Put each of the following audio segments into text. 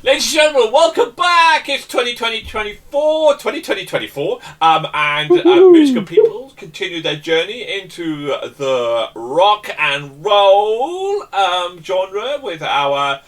Ladies and gentlemen, welcome back. It's 2020-24, and musical people continue their journey into the rock and roll genre with our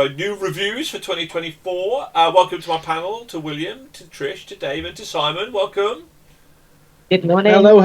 new reviews for 2024. Welcome to my panel, to William, to Trish, to Dave, and to Simon. Welcome. Good morning. Hello.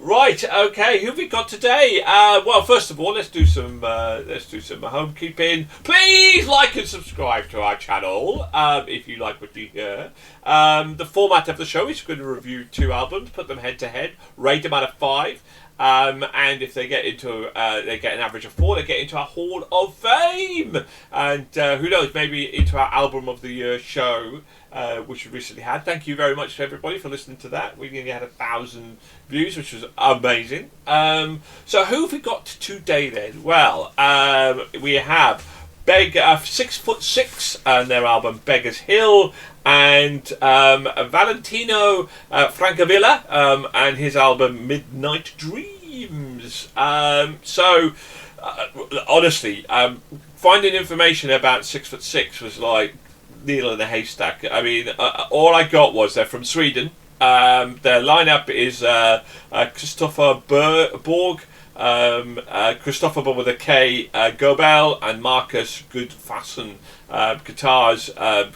Right, okay. Who have we got today? Well, first of all, let's do some homekeeping. Please like and subscribe to our channel if you like what you hear. The format of the show is going to review 2 albums, put them head to head, rate them out of 5. And if they get into they get an average of 4, they get into our Hall of Fame, and who knows, maybe into our Album of the Year show, which we recently had. Thank you very much to everybody for listening to that. We nearly had 1,000 views, which was amazing. So who have we got today then? Well, we have Beggar, 6'6", and their album Beggar's Hill, and Valentino Francavilla and his album Midnight Dreams. Honestly, finding information about 6'6" was like needle in a haystack. I mean, all I got was they're from Sweden. Their lineup is Christopher Borg, Christopher with a K, Gobel, and Marcus Goodfassen. Guitars,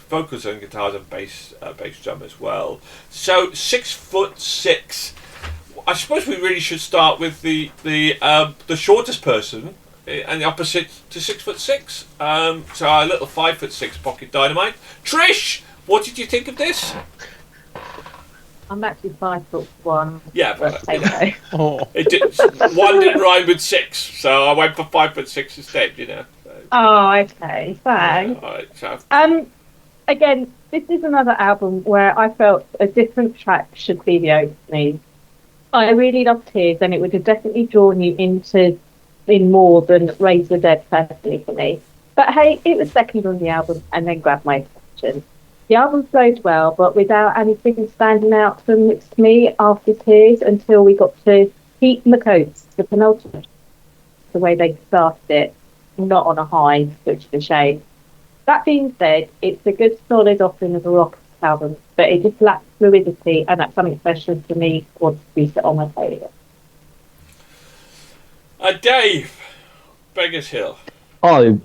vocals and guitars, and bass drum as well. So 6'6". I suppose we really should start with the shortest person and the opposite to 6'6". So our little 5'6" pocket dynamite. Trish, what did you think of this? I'm actually 5'1". Yeah, but it did, 1 didn't rhyme with 6, so I went for 5'6" instead. You know. Oh, okay, thanks. Right, so. Again, this is another album where I felt a different track should be the opening. I really love Tears, and it would have definitely drawn you in more than Raise the Dead personally for me. But hey, it was second on the album and then grabbed my attention. The album flowed well, but without anything standing out from me after Tears until we got to Heat in the Coats, the penultimate. The way they started it, not on a high, which is a shame. That being said, it's a good solid offering of a rock album, but it just lacks fluidity, and that's something special for me to be set on my playlist. Dave, Beggar's Hill. I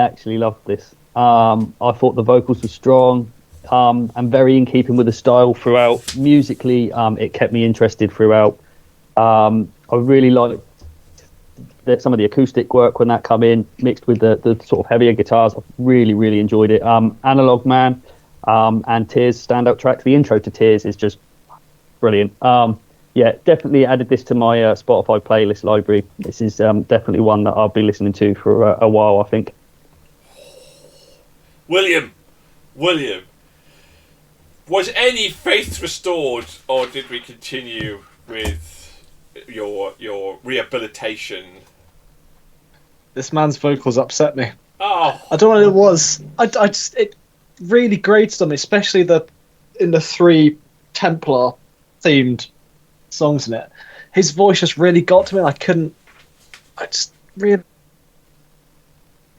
actually loved this. I thought the vocals were strong and very in keeping with the style throughout. Musically, it kept me interested throughout. I really liked some of the acoustic work when that come in, mixed with the sort of heavier guitars. I really enjoyed it. Analog Man and Tears standout track. The intro to Tears is just brilliant. Definitely added this to my Spotify playlist library. This is definitely one that I'll be listening to for a while, I think. William, was any faith restored, or did we continue with your rehabilitation? This man's vocals upset me. Oh, I don't know what it was. It really grated on me, especially in the 3 Templar themed songs in it. His voice just really got to me.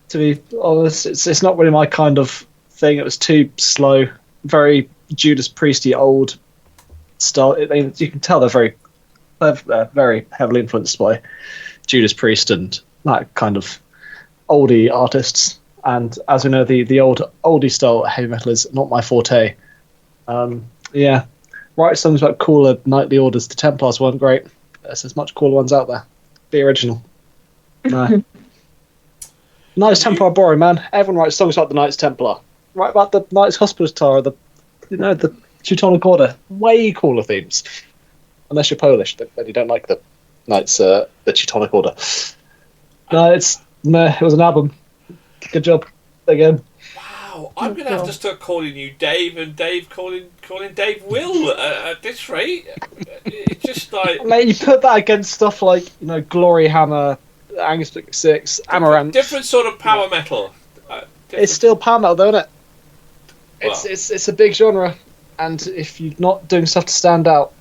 To be honest, it's not really my kind of thing. It was too slow, very Judas Priesty old style. You can tell they're very heavily influenced by Judas Priest and that kind of oldie artists. And as we know, the old oldie style heavy metal is not my forte. Write songs about cooler knightly orders. The Templars weren't great. There's much cooler ones out there. Be original. No. Knights Templar are boring, man. Everyone writes songs about the Knights Templar. Write about the Knights Hospitaller, the Teutonic Order. Way cooler themes. Unless you're Polish, then you don't like the Knights, the Teutonic Order. No, it was an album. Good job again. Wow, I'm going to have to start calling you Dave, and Dave calling Dave Will at this rate. It's just like... Mate, you put that against stuff like, Glory Hammer, Angus 6, Amaranth. Different sort of power metal. It's still power metal, though, isn't it? Well, it's a big genre, and if you're not doing stuff to stand out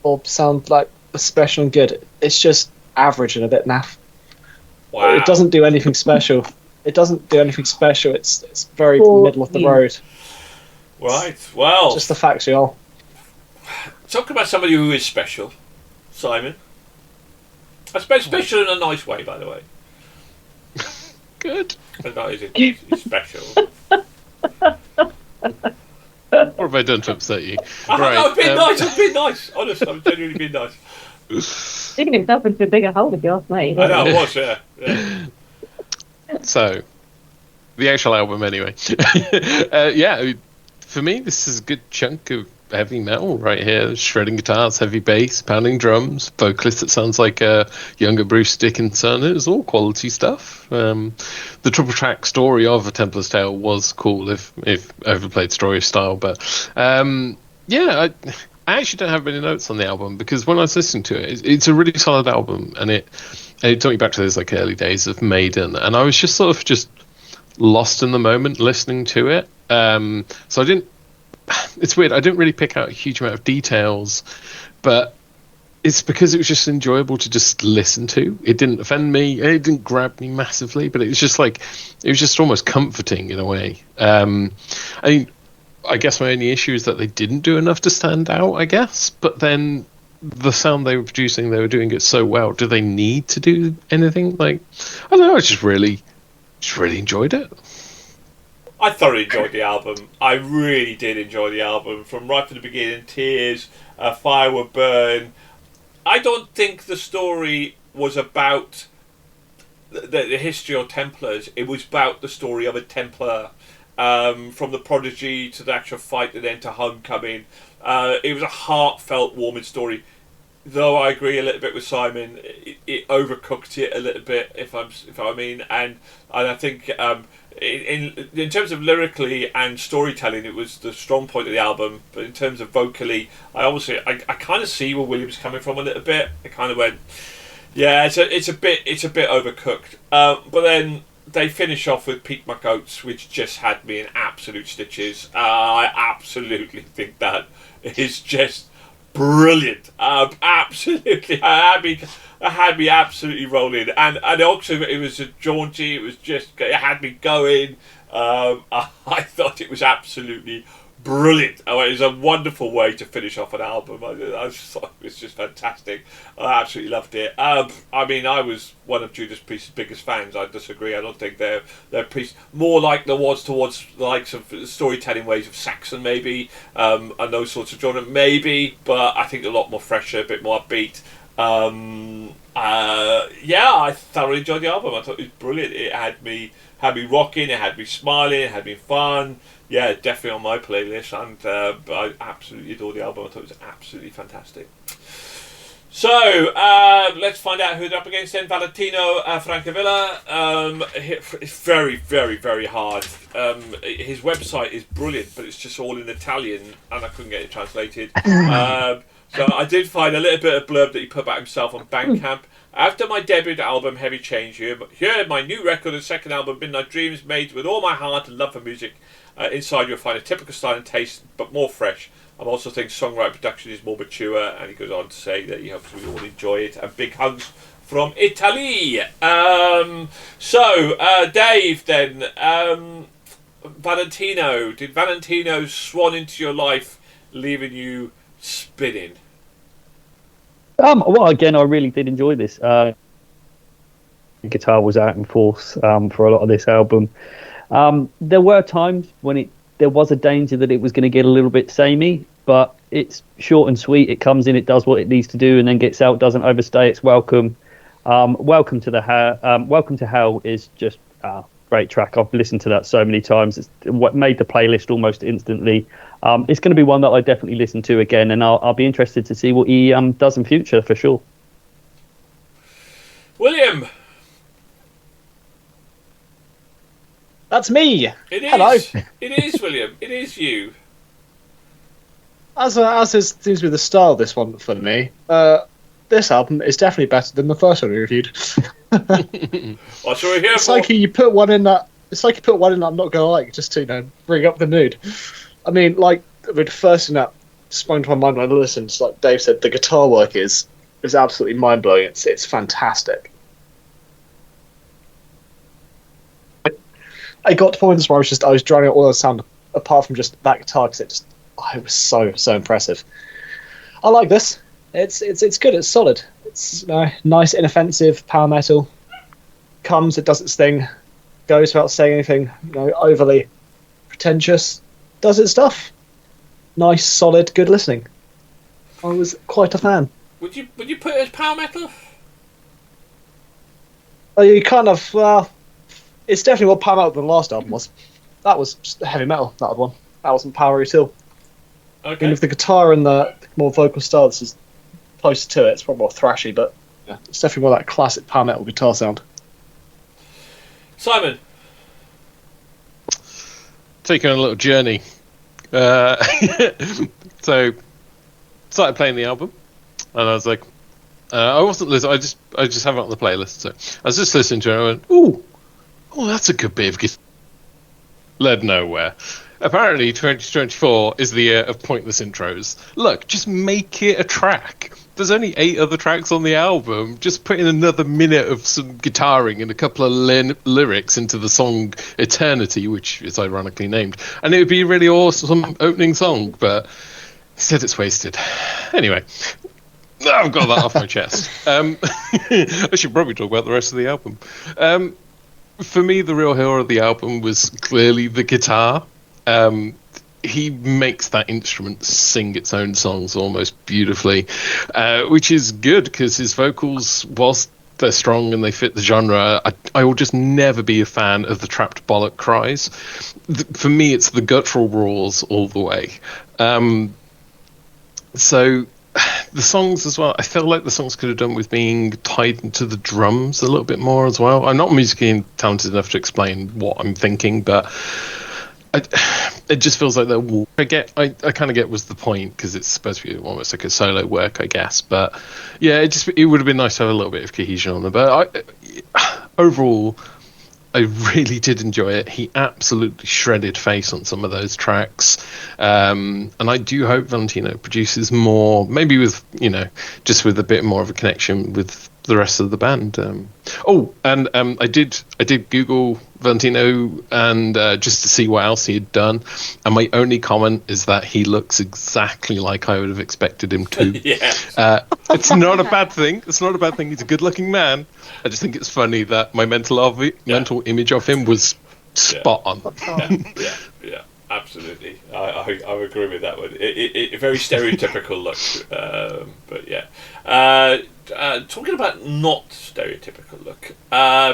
or sound like special and good, it's just average and a bit naff. wow. It doesn't do anything special. It doesn't do anything special. It's very For middle of the you. road. Right. Well, Just the facts, y'all. talk about somebody who is special, Simon. I suppose special in a nice way, by the way. Good. But no, he's special. What have I done to upset you? I've been nice. I've been nice. Honestly, I've genuinely been nice. Digging himself into a bigger hole, if you ask me. I know, I was, yeah. So, the actual album, anyway. For me, this is a good chunk of heavy metal right here. Shredding guitars, heavy bass, pounding drums, vocalist that sounds like a younger Bruce Dickinson. It was all quality stuff. The triple track story of A Templar's Tale was cool, if overplayed story style. But I actually don't have many notes on the album, because when I was listening to it, it's a really solid album, and it took me back to those like early days of Maiden, and I was just sort of just lost in the moment listening to it. So I didn't. It's weird. I didn't really pick out a huge amount of details, but it's because it was just enjoyable to just listen to. It didn't offend me. It didn't grab me massively, but it was just almost comforting in a way. I guess my only issue is that they didn't do enough to stand out, I guess. But then the sound they were producing, they were doing it so well. Do they need to do anything? Like, I don't know. I just really enjoyed it. I thoroughly enjoyed the album. I really did enjoy the album from right from the beginning. Tears, Fire Will Burn. I don't think the story was about the history of Templars. It was about the story of a Templar, from the Prodigy to the actual fight and then to Homecoming. It was a heartfelt, warming story. Though I agree a little bit with Simon, it overcooked it a little bit, if I mean, and I think in terms of lyrically and storytelling, it was the strong point of the album. But in terms of vocally, I kind of see where William's coming from a little bit. I kind of went, yeah, it's a bit overcooked. But then they finish off with Peak My Goats, which just had me in absolute stitches. I absolutely think that is just brilliant. Absolutely, it had me absolutely rolling, and also it was a jaunty. It had me going. I thought it was absolutely brilliant. It was a wonderful way to finish off an album. I thought it was just fantastic. I absolutely loved it. I mean, I was one of Judas Priest's biggest fans. I disagree. I don't think they're Priest more like there was towards the likes of storytelling ways of Saxon, maybe, and those sorts of genre, maybe. But I think a lot more fresher, a bit more upbeat. I thoroughly enjoyed the album. I thought it was brilliant. It had me rocking. It had me smiling. It had me fun. Yeah, definitely on my playlist, and I absolutely adore the album. I thought it was absolutely fantastic. So, let's find out who they're up against then. Valentino, Francavilla. It's very, very, very hard. His website is brilliant, but it's just all in Italian, and I couldn't get it translated. So I did find a little bit of blurb that he put about himself on Bandcamp. After my debut album, Heavy Change, here my new record and second album, Midnight Dreams, made with all my heart and love for music. Inside you'll find a typical style and taste, but more fresh. I also think songwriting production is more mature, and he goes on to say that he hopes we all enjoy it. And big hugs from Italy. Dave, then, Valentino. Did Valentino swan into your life, leaving you spinning? Well, again, I really did enjoy this. Guitar was out in force for a lot of this album. There were times when there was a danger that it was going to get a little bit samey, but it's short and sweet. It comes in, it does what it needs to do, and then gets out. Doesn't overstay its welcome. Welcome to Hell is just a great track. I've listened to that so many times. It's what made the playlist almost instantly. It's going to be one that I definitely listen to again, and I'll be interested to see what he does in future for sure. William. That's me. It is. Hello. It is, William. It is you. As seems to be the style of this one for me. This album is definitely better than the first one we reviewed. What are we here It's for? like you put one in that. It's like you put one in that I'm not gonna like, just to bring up the mood. I mean, like the first thing that sprung to my mind when I listened, like Dave said, the guitar work is absolutely mind blowing. It's fantastic. I got to points where I was drowning out all the sound apart from just that guitar because it was so impressive. I like this. It's good. It's solid. It's nice, inoffensive power metal. Comes, it does its thing. Goes without saying anything. Overly pretentious. Does its stuff. Nice, solid, good listening. I was quite a fan. Would you put it as power metal? You kind of. It's definitely more power metal than the last album was. That was just heavy metal. That one. That wasn't powery at all. Okay. I mean, with the guitar and the more vocal style, this is closer to it. It's probably more thrashy, but it's definitely more that classic power metal guitar sound. Simon. Taking a little journey. So, started playing the album, and I was like, I wasn't listening. I just have it on the playlist. So I was just listening to it, and I went, "Ooh, that's a good bit of guitar." Led nowhere. Apparently, 2024 is the year of pointless intros. Look, just make it a track. There's only 8 other tracks on the album. Just put in another minute of some guitaring and a couple of lyrics into the song Eternity, which is ironically named. And it would be a really awesome opening song, but instead it's wasted. Anyway, I've got that off my chest. I should probably talk about the rest of the album. For me, the real hero of the album was clearly the guitar. He makes that instrument sing its own songs almost beautifully, which is good because his vocals, whilst they're strong and they fit the genre, I will just never be a fan of the trapped bollock cries. For me, it's the guttural roars all the way. So the songs as well, I feel like the songs could have done with being tied into the drums a little bit more as well. I'm not musically talented enough to explain what I'm thinking, but it just feels like I kind of get was the point because it's supposed to be almost like a solo work, I guess. But yeah, it would have been nice to have a little bit of cohesion on there. But overall, I really did enjoy it. He absolutely shredded face on some of those tracks, and I do hope Valentino produces more, maybe with just with a bit more of a connection with the rest of the band. I did Google Valentino and just to see what else he had done, and my only comment is that he looks exactly like I would have expected him to. Yeah. It's not a bad thing. It's not a bad thing. He's a good-looking man. I just think it's funny that my mental image of him was spot on. Yeah, absolutely. I agree with that one. It very stereotypical look, but yeah. Talking about not stereotypical look,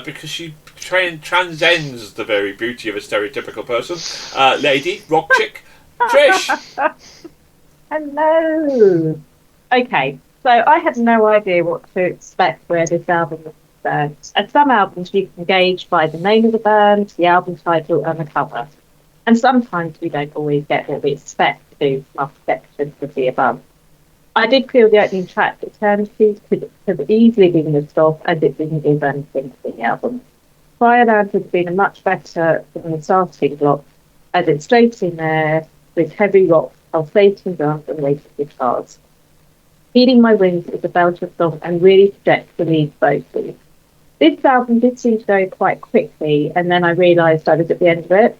because she transcends the very beauty of a stereotypical person. Lady, rock chick, Trish. Hello. Okay, so I had no idea what to expect where this album was concerned. At some albums you can gauge by the name of the band, the album title and the cover. And sometimes we don't always get what we expect to our perception of the above. I did feel the opening track, Eternity, could have easily been missed off as it didn't give anything to the album. Fireland would have been a much better than the starting block, as it's straight in there with heavy rock, pulsating drums and weighted guitars. Healing My Wings is a belter song and really projects the lead vocals. This album did seem to go quite quickly, and then I realised I was at the end of it.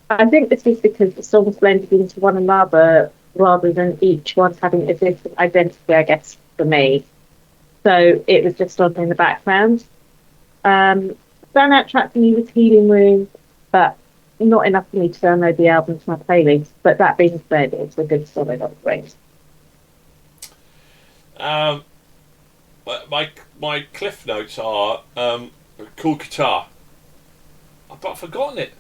I think this is because the songs blended into one another rather than each one having a different identity, I guess, for me. So it was just on in the background. Standout track for me was Healing Room, but not enough for me to download the album to my playlist. But that being said, it's a good solid upgrade. My cliff notes are cool guitar, but I've forgotten it.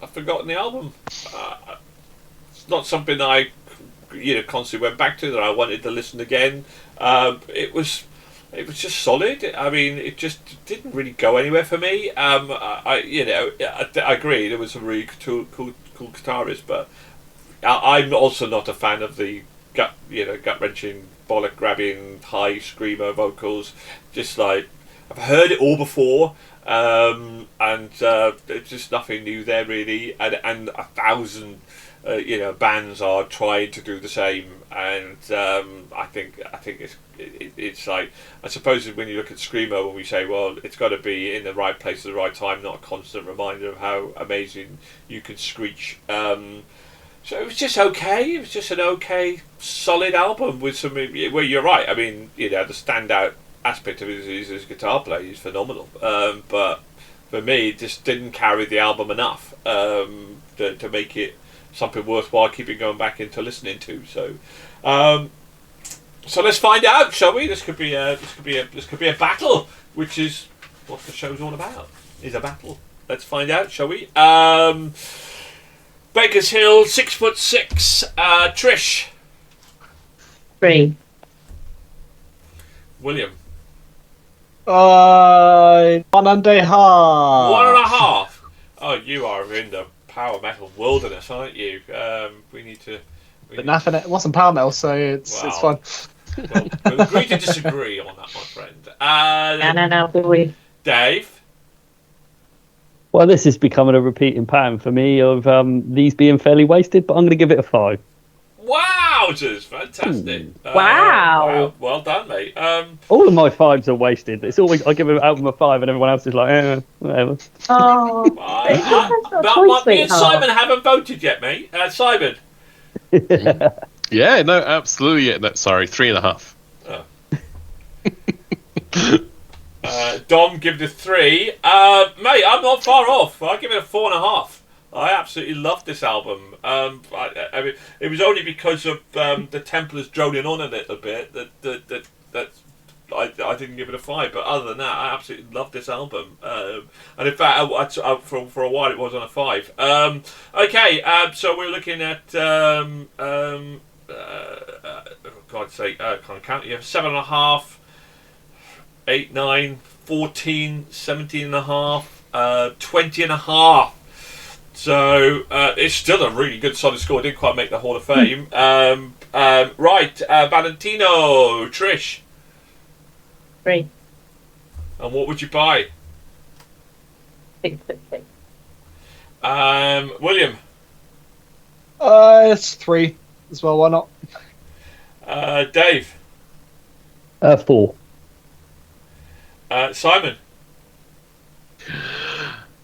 I've forgotten the album. It's not something I constantly went back to that I wanted to listen again. It was just solid. I mean, it just didn't really go anywhere for me. I agree there was some really cool guitarists, but I'm also not a fan of the gut wrenching, bollock grabbing, high screamer vocals. Just like I've heard it all before. and there's just nothing new there really, and 1,000 bands are trying to do the same, and I think it's like, I suppose when you look at screamo, when we say, well, it's got to be in the right place at the right time, not a constant reminder of how amazing you can screech. So it was just okay. It was just an okay, solid album with some. Well, you're right. I mean, the standout aspect of it is his guitar play. He's phenomenal. But for me, it just didn't carry the album enough to make it something worthwhile keeping going back into listening to. So, so let's find out, shall we? This could be a battle, which is what the show's all about. Is a battle. Let's find out, shall we? Baker's Hill, 6'6". Trish. 3. William. 1.5. 1.5. Oh, you are in the power metal wilderness, aren't you? We need to. But nothing. It wasn't power metal, so it's fun. Well, we'll agree to disagree on that, my friend. No, Dave. Well, this is becoming a repeating pattern for me of these being fairly wasted, but I'm going to give it a 5. Wowzers! Fantastic. Wow. Well done, mate. All of my 5s are wasted. It's always I give an album a 5, and everyone else is like, whatever. Oh, But me and Simon haven't voted yet, mate. Simon. Yeah, no, absolutely. Yeah, no, sorry, 3.5. Oh. Dom, give it a 3. Mate, I'm not far off. I give it a 4.5. I absolutely loved this album. I mean, it was only because of the Templars droning on a little bit that I didn't give it a 5. But other than that, I absolutely loved this album. And in fact, for a while it was on a 5. Okay, so we're looking at God's sake, can't count here. 7.5. 8, 9, 14, 17.5, 20.5. So it's still a really good solid score. Didn't quite make the Hall of Fame. Right, Valentino, Trish. 3. And what would you buy? 6'6". William. It's 3 as well. Why not? Dave. 4. Simon.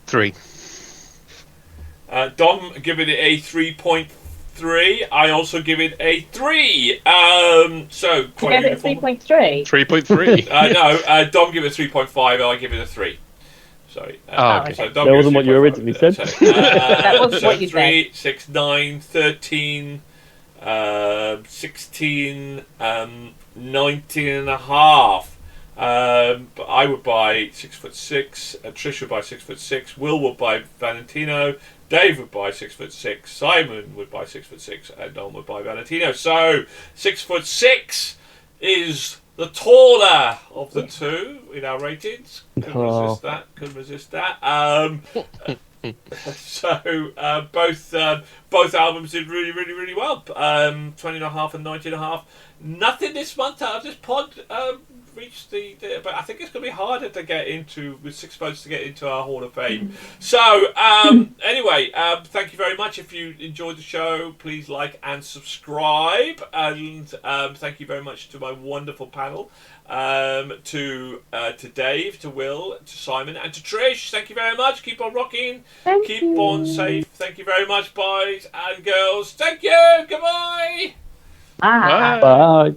3. Dom, give it a 3.3. I also give it a 3. So quite Give it 3.3. 3.3. No, Dom give it a 3.5. I give it a 3. Sorry. Okay. So Dom That gives wasn't what you 3.5. originally said. That wasn't So what you 3, said. 6, 9, 13, 16, 19.5. But I would buy 6'6". Trish would buy 6'6". Will would buy Valentino. Dave would buy 6'6". Simon would buy 6'6", and Don would buy Valentino. So 6'6" is the taller of the two in our ratings. Couldn't resist that. So both albums did really, really, really well. 20.5 and 19.5. Nothing this month out of this pod reached the but I think it's going to be harder to get into with 6 votes to get into our Hall of Fame. So anyway, thank you very much. If you enjoyed the show, please like and subscribe, and thank you very much to my wonderful panel, to Dave, to Will, to Simon, and to Trish. Thank you very much. Keep on rocking. Keep on safe. Thank you very much, boys and girls. Thank you. Goodbye. Bye. Bye.